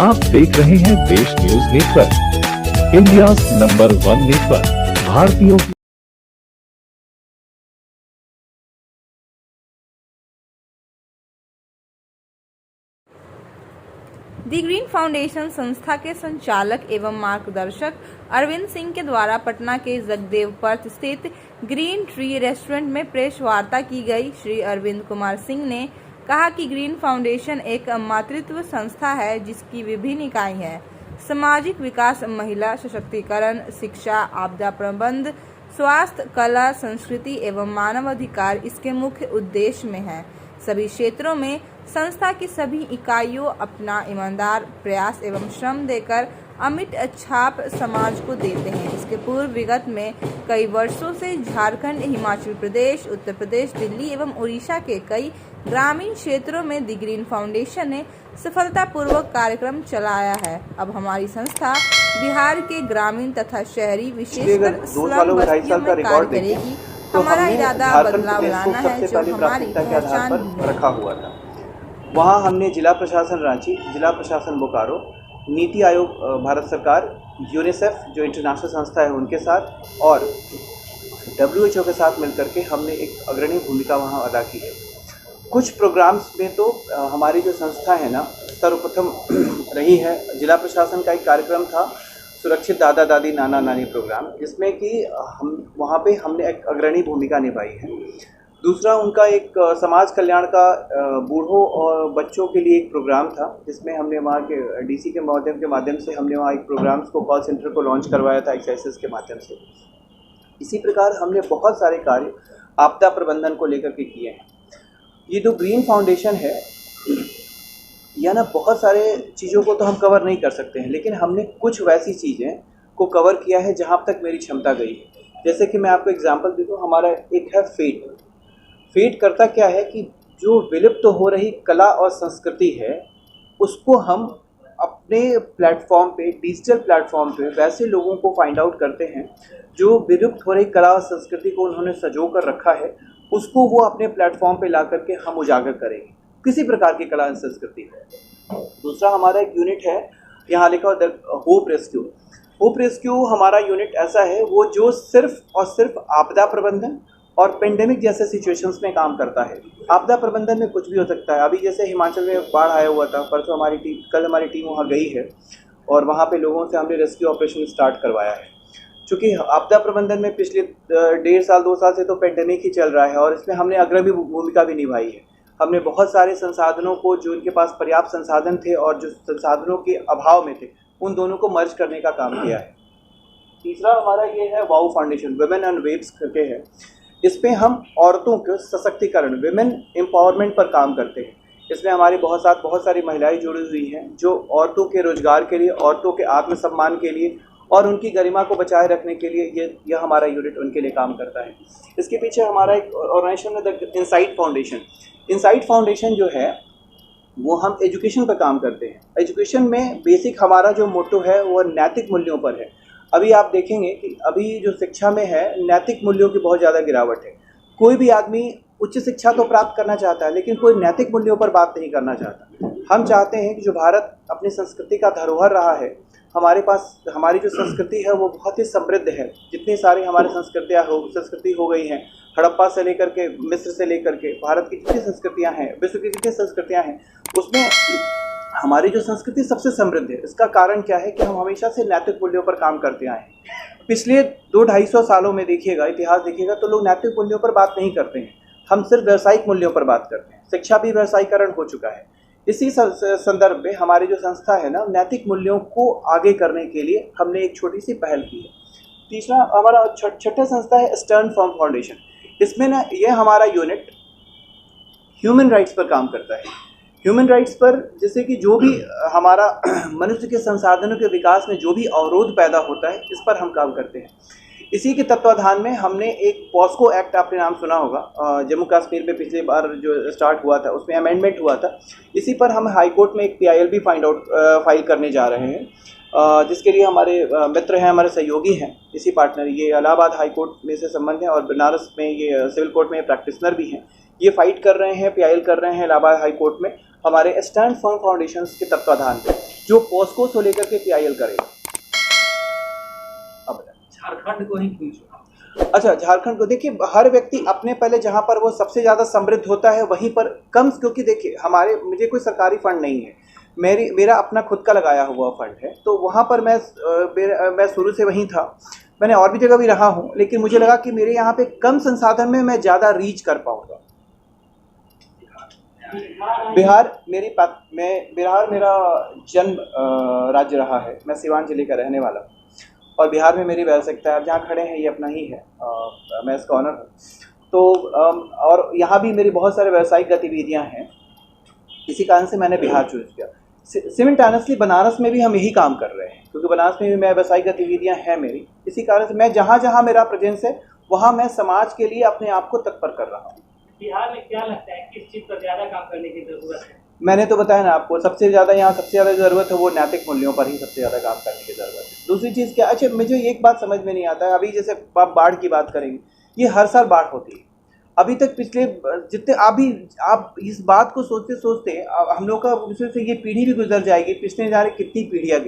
आप देख रहे हैं देश news network, India number 1 network, भारतीयों की। दी ग्रीन फाउंडेशन संस्था के संचालक एवं मार्गदर्शक अरविंद सिंह के द्वारा पटना के जगदेव पथ स्थित ग्रीन ट्री रेस्टोरेंट में प्रेस वार्ता की गई। श्री अरविंद कुमार सिंह ने कहा कि ग्रीन फाउंडेशन एक मातृत्व संस्था है जिसकी विभिन्न इकाई हैं: सामाजिक विकास, महिला सशक्तिकरण, शिक्षा, आपदा प्रबंधन, स्वास्थ्य, कला, संस्कृति एवं मानव अधिकार इसके मुख्य उद्देश्य में है। सभी क्षेत्रों में संस्था की सभी इकाइयों अपना ईमानदार प्रयास एवं श्रम देकर अमिट छाप समाज को देते हैं। इसके पूर्व विगत में कई वर्षों से झारखंड, हिमाचल प्रदेश, उत्तर प्रदेश, दिल्ली एवं उड़ीसा के कई ग्रामीण क्षेत्रों में दी ग्रीन फाउंडेशन ने सफलतापूर्वक कार्यक्रम चलाया है। अब हमारी संस्था बिहार के ग्रामीण तथा शहरी विशेषकर स्लम बस्तियों में कार्य करेगी। हमारा इरादा बदलाव लाना है जो हमारी पहचान रखा हुआ था। वहाँ हमने जिला प्रशासन रांची, जिला प्रशासन बोकारो, नीति आयोग भारत सरकार, यूनिसेफ जो इंटरनेशनल संस्था है उनके साथ और WHO के साथ मिलकर के हमने एक अग्रणी भूमिका वहाँ अदा की है। कुछ प्रोग्राम्स में तो हमारी जो संस्था है ना सर्वप्रथम रही है। जिला प्रशासन का एक कार्यक्रम था सुरक्षित दादा दादी नाना नानी प्रोग्राम, जिसमें कि हम वहाँ पे हमने एक अग्रणी भूमिका निभाई है। दूसरा उनका एक समाज कल्याण का बूढ़ों और बच्चों के लिए एक प्रोग्राम था, जिसमें हमने वहाँ के DC के माध्यम से हमने वहाँ एक प्रोग्राम्स को कॉल सेंटर को लॉन्च करवाया था एक्साइसेस के माध्यम से। इसी प्रकार हमने बहुत सारे कार्य आपदा प्रबंधन को लेकर के किए हैं। ये जो ग्रीन फाउंडेशन है या ना बहुत सारे चीज़ों को तो हम कवर नहीं कर सकते हैं, लेकिन हमने कुछ वैसी चीज़ें को कवर किया है जहाँ तक मेरी क्षमता गई है। जैसे कि मैं आपको एग्जांपल दे दूँ, हमारा एक है फेट करता क्या है कि जो विलुप्त हो रही कला और संस्कृति है उसको हम अपने प्लेटफॉर्म पे, डिजिटल प्लेटफॉर्म पे वैसे लोगों को फाइंड आउट करते हैं जो विलुप्त हो रही कला और संस्कृति को उन्होंने संजो कर रखा है, उसको वो अपने प्लेटफॉर्म पे ला करके हम उजागर करेंगे, किसी प्रकार की कला और संस्कृति है। दूसरा हमारा एक यूनिट है, यहाँ लिखा होप रेस्क्यू हमारा यूनिट ऐसा है वो जो सिर्फ और सिर्फ आपदा प्रबंधन और पेंडेमिक जैसे सिचुएशंस में काम करता है। आपदा प्रबंधन में कुछ भी हो सकता है। अभी जैसे हिमाचल में बाढ़ आया हुआ था, परसों कल हमारी टीम वहाँ गई है और वहाँ पे लोगों से हमने रेस्क्यू ऑपरेशन स्टार्ट करवाया है। चूँकि आपदा प्रबंधन में पिछले 1.5 साल 2 साल से तो पेंडेमिक ही चल रहा है और इसमें हमने अग्रणी भूमिका भी निभाई है। हमने बहुत सारे संसाधनों को, जो इनके पास पर्याप्त संसाधन थे और जो संसाधनों के अभाव में थे, उन दोनों को मर्ज करने का काम किया है। तीसरा हमारा ये है wow foundation, women and waves करके है। इसमें हम औरतों के सशक्तिकरण, विमेन एम्पावरमेंट पर काम करते हैं। इसमें हमारे बहुत सारी महिलाएं जुड़ी हुई हैं जो औरतों के रोजगार के लिए, औरतों के आत्मसम्मान के लिए और उनकी गरिमा को बचाए रखने के लिए यह हमारा यूनिट उनके लिए काम करता है। इसके पीछे हमारा एक ऑर्गेनाइजेशन है the insight foundation. Insight foundation जो है वो हम एजुकेशन पर काम करते हैं। एजुकेशन में बेसिक हमारा जो मोटो है वो नैतिक मूल्यों पर है। अभी आप देखेंगे कि अभी जो शिक्षा में है नैतिक मूल्यों की बहुत ज़्यादा गिरावट है। कोई भी आदमी उच्च शिक्षा तो प्राप्त करना चाहता है, लेकिन कोई नैतिक मूल्यों पर बात नहीं करना चाहता। हम चाहते हैं कि जो भारत अपनी संस्कृति का धरोहर रहा है, हमारे पास हमारी जो संस्कृति है वो बहुत ही समृद्ध है। जितनी सारी हमारी संस्कृति हो गई हैं, हड़प्पा से लेकर के, मिस्र से लेकर के, भारत की जितनी संस्कृतियाँ हैं, विश्व की जितनी संस्कृतियाँ हैं, उसमें हमारी जो संस्कृति सबसे समृद्ध है। इसका कारण क्या है कि हम हमेशा से नैतिक मूल्यों पर काम करते आए हैं। पिछले 200-250 सालों में देखिएगा, इतिहास देखिएगा तो लोग नैतिक मूल्यों पर बात नहीं करते हैं। हम सिर्फ व्यावसायिक मूल्यों पर बात करते हैं। शिक्षा भी व्यवसायीकरण हो चुका है। इसी संदर्भ में हमारी जो संस्था है ना, नैतिक मूल्यों को आगे करने के लिए हमने एक छोटी सी पहल की है। तीसरा हमारा छठा संस्था है स्टर्न फर्म फाउंडेशन। इसमें ना ये हमारा यूनिट ह्यूमन राइट्स पर काम करता है। ह्यूमन राइट्स पर, जैसे कि जो भी हमारा मनुष्य के संसाधनों के विकास में जो भी अवरोध पैदा होता है, इस पर हम काम करते हैं। इसी के तत्वाधान में हमने एक पॉस्को एक्ट, आपने नाम सुना होगा, जम्मू कश्मीर में पिछली बार जो स्टार्ट हुआ था उसमें अमेंडमेंट हुआ था। इसी पर हम हाई कोर्ट में एक PIL भी फाइल करने जा रहे हैं, जिसके लिए हमारे मित्र हैं, हमारे सहयोगी हैं, इसी पार्टनर। ये इलाहाबाद हाई कोर्ट में से संबंध है और बनारस में ये सिविल कोर्ट में प्रैक्टिशनर भी हैं। ये फाइट कर रहे हैं, PIL कर रहे हैं इलाहाबाद हाई कोर्ट में। हमारे स्टैंड फर्म फाउंडेशन के तत्वाधान में, जो पॉस्को से लेकर के PIL करेगा। अब झारखंड को ही क्यों चुना? अच्छा, झारखंड को देखिए, हर व्यक्ति अपने पहले जहाँ पर वो सबसे ज़्यादा समृद्ध होता है वहीं पर कम, क्योंकि देखिए मुझे कोई सरकारी फंड नहीं है, मेरा अपना खुद का लगाया हुआ फंड है, तो वहाँ पर मैं शुरू से वहीं था। मैंने और भी जगह भी रहा हूँ, लेकिन मुझे लगा कि मेरे यहाँ पे कम संसाधन में मैं ज़्यादा रीच कर पाऊँगा। बिहार मेरा जन्म राज्य रहा है। मैं सिवान जिले का रहने वाला हूँ और बिहार में मेरी व्यावसायिकता है। जहाँ खड़े हैं ये अपना ही है, मैं इसका ऑनर हूँ। तो और यहाँ भी मेरी बहुत सारे व्यावसायिक गतिविधियाँ हैं, इसी कारण से मैंने बिहार चूज किया। सिमिल्टेनियसली बनारस में भी हम यही काम कर रहे हैं, क्योंकि बनारस में भी मैं व्यावसायिक गतिविधियाँ हैं मेरी। इसी कारण से मैं जहाँ जहाँ मेरा प्रेजेंस है वहाँ मैं समाज के लिए अपने आप को तत्पर कर रहा हूँ। बिहार में क्या लगता है किस चीज़ पर ज़्यादा काम करने की ज़रूरत है? मैंने तो बताया ना आपको, सबसे ज़्यादा ज़रूरत है वो नैतिक मूल्यों पर ही सबसे ज़्यादा काम करने की ज़रूरत है। दूसरी चीज़ क्या, अच्छा मुझे एक बात समझ में नहीं आता है, अभी जैसे आप बाढ़ की बात करेंगे, ये हर साल बाढ़ होती है। अभी तक पिछले जितने आप इस बात को सोचते सोचते हम लोग का से ये पीढ़ी भी गुजर जाएगी, पिछले जाने कितनी पीढ़ियाँ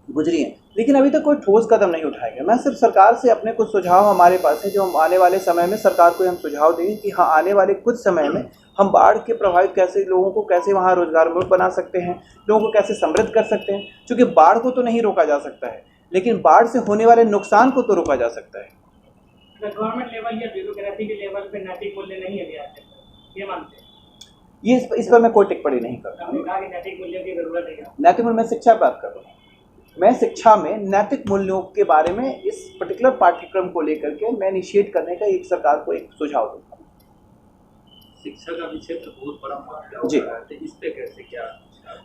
गुजरी हैं, लेकिन अभी तक कोई ठोस कदम नहीं उठाया गया। मैं सिर्फ सरकार से अपने कुछ सुझाव हमारे पास हैं, जो हम आने वाले समय में सरकार को हम सुझाव देंगे कि हाँ, आने वाले कुछ समय में हम बाढ़ के प्रभावित कैसे लोगों को कैसे वहाँ रोजगारोन्मुख बना सकते हैं, लोगों को कैसे समृद्ध कर सकते हैं। क्योंकि बाढ़ को तो नहीं रोका जा सकता है, लेकिन बाढ़ से होने वाले नुकसान को तो रोका जा सकता है। गवर्नमेंट लेवल या ब्यूरोक्रेसी के लेवल पे नैतिक मूल्य नहीं है बिहार के, ये मानते हैं? ये इस पर मैं कोई टिप्पणी नहीं कर रहा हूँ। कहा कि नैतिक मूल्यों की जरूरत है। नैतिक मूल्य, मैं शिक्षा बात कर रहा हूँ। मैं शिक्षा में नैतिक मूल्यों के बारे में इस पर्टिकुलर पाठ्यक्रम को लेकर के मैं इनिशिएट करने का एक सरकार को एक सुझाव दूंगा। शिक्षा का भी क्षेत्र बहुत बड़ा मामला जी, तो इस पे कैसे क्या?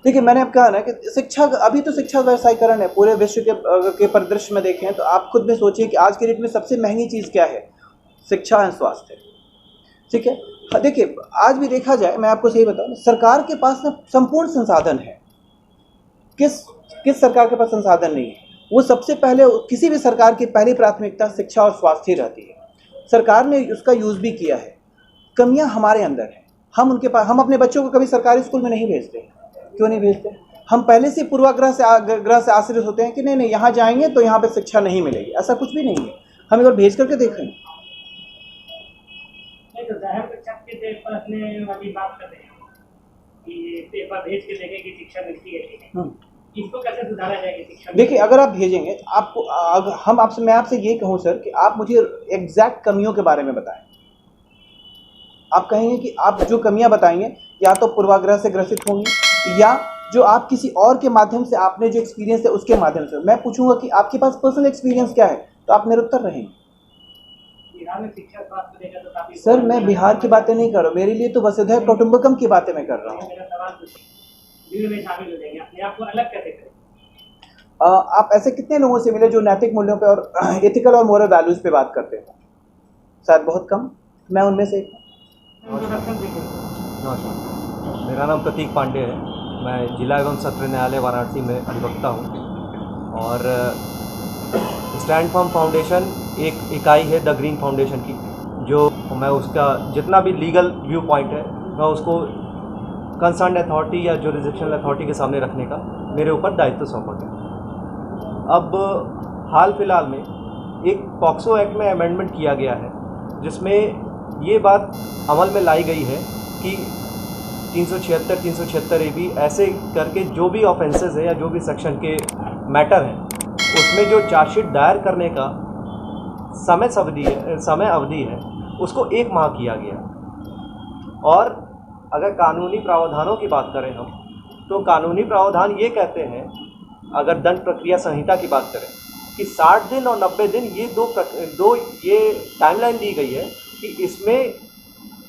देखिए, मैंने अब कहा ना कि शिक्षा अभी तो शिक्षा व्यवसायीकरण है पूरे विश्व के परिदृश्य में देखें तो आप खुद में सोचिए कि आज के डेट में सबसे महंगी चीज़ क्या है? शिक्षा और स्वास्थ्य। ठीक है, देखिए आज भी देखा जाए, मैं आपको सही बताऊं, सरकार के पास ना संपूर्ण संसाधन है। किस सरकार के पास संसाधन नहीं है? वो सबसे पहले, किसी भी सरकार की पहली प्राथमिकता शिक्षा और स्वास्थ्य ही रहती है। सरकार ने उसका यूज़ भी किया है। कमियां हमारे अंदर हैं, हम अपने बच्चों को कभी सरकारी स्कूल में नहीं भेजते। क्यों नहीं भेजते? हम पहले से पूर्वाग्रह से आश्रित होते हैं कि नहीं यहाँ जाएंगे तो यहाँ पे शिक्षा नहीं मिलेगी। ऐसा कुछ भी नहीं है, हम एक बार भेज करके देखें। तो जाहिर के पेपर अपने वाली बात कर रहे हैं कि पेपर भेज के देखें कि शिक्षा मिलती है, ठीक है, इसको कैसे सुधारा जाएगा शिक्षा? देखिए, अगर आप भेजेंगे तो आपको मैं आपसे ये कहूँ सर कि आप मुझे एग्जैक्ट कमियों के बारे में बताएं। आप कहेंगे कि आप जो कमियां बताएंगे या तो पूर्वाग्रह से ग्रसित होंगी, या जो आप किसी और के माध्यम से आपने जो एक्सपीरियंस है उसके माध्यम से। मैं पूछूंगा कि आपके पास पर्सनल एक्सपीरियंस क्या है, तो आप निरुत्तर रहेंगे। बिहार में शिक्षा स्वास्थ्य देखा तो काफी। सर, मैं बिहार की बातें नहीं कर रहा हूँ, मेरे लिए तो वसुधैव कुटुंबकम की बातें मैं कर रहा हूँ। मेरा सवाल भीड़ में शामिल हो जाएंगे, अपने आप को अलग कैसे करें? आप ऐसे कितने लोगों से मिले जो नैतिक मूल्यों पे और एथिकल और मोरल वैल्यूज पे बात करते हैं? शायद बहुत कम, मैं उनमें से एक हूँ। नमस्कार, मेरा नाम प्रतीक पांडे है। मैं जिला एवं सत्र न्यायालय वाराणसी में अधिवक्ता हूँ और स्टैंड फर्म फाउंडेशन एक इकाई है द ग्रीन फाउंडेशन की, जो मैं उसका जितना भी लीगल व्यू पॉइंट है मैं उसको कंसर्न अथॉरिटी या जुरिसडिक्शनल अथॉरिटी के सामने रखने का मेरे ऊपर दायित्व सौंपा गया। अब हाल फिलहाल में एक पॉक्सो एक्ट में अमेंडमेंट किया गया है, जिसमें ये बात अमल में लाई गई है कि 376 AB ऐसे करके जो भी ऑफेंसेस है या जो भी सेक्शन के मैटर हैं, उसमें जो चार्जशीट दायर करने का समय अवधि है उसको 1 माह किया गया। और अगर कानूनी प्रावधानों की बात करें हम, तो कानूनी प्रावधान ये कहते हैं, अगर दंड प्रक्रिया संहिता की बात करें, कि 60 दिन और 90 दिन ये दो ये टाइमलाइन दी गई है कि इसमें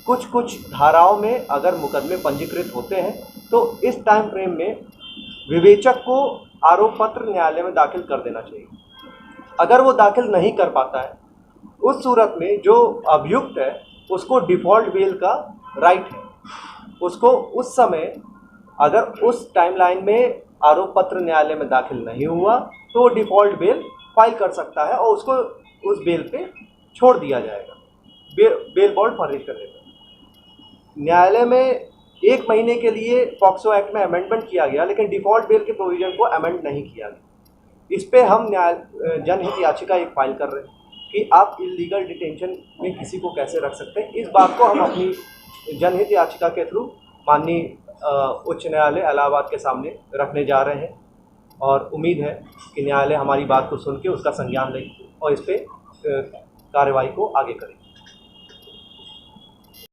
कुछ धाराओं में अगर मुकदमे पंजीकृत होते हैं तो इस टाइम फ्रेम में विवेचक को आरोप पत्र न्यायालय में दाखिल कर देना चाहिए। अगर वो दाखिल नहीं कर पाता है, उस सूरत में जो अभियुक्त है उसको डिफ़ॉल्ट बेल का राइट है। उसको उस समय अगर उस टाइमलाइन में आरोप पत्र न्यायालय में दाखिल नहीं हुआ तो वो डिफ़ॉल्ट बेल फाइल कर सकता है और उसको उस बेल पे छोड़ दिया जाएगा, बेल बॉन्ड फर्निश करने पर। न्यायालय में 1 महीने के लिए पॉक्सो एक्ट में अमेंडमेंट किया गया, लेकिन डिफ़ॉल्ट बेल के प्रोविजन को अमेंड नहीं किया गया। इस पे हम जनहित याचिका एक फाइल कर रहे हैं कि आप इलीगल डिटेंशन में किसी को कैसे रख सकते हैं। इस बात को हम अपनी जनहित याचिका के थ्रू माननीय उच्च न्यायालय इलाहाबाद के सामने रखने जा रहे हैं और उम्मीद है कि न्यायालय हमारी बात को सुन के उसका संज्ञान लेगी और इस पर कार्रवाई को आगे करेगी।